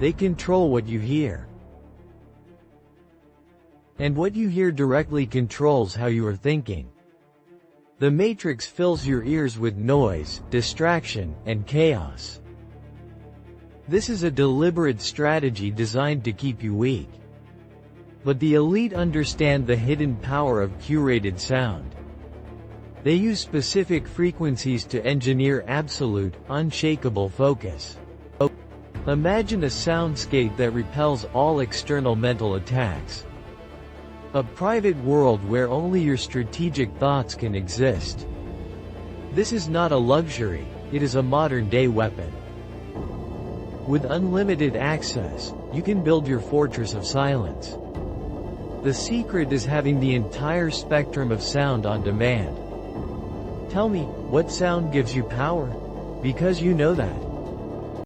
They control what you hear. And what you hear directly controls how you are thinking. The Matrix fills your ears with noise, distraction, and chaos. This is a deliberate strategy designed to keep you weak. But the elite understand the hidden power of curated sound. They use specific frequencies to engineer absolute, unshakable focus. Imagine a soundscape that repels all external mental attacks. A private world where only your strategic thoughts can exist. This is not a luxury, it is a modern-day weapon. With unlimited access, you can build your fortress of silence. The secret is having the entire spectrum of sound on demand. Tell me, what sound gives you power? Because you know that.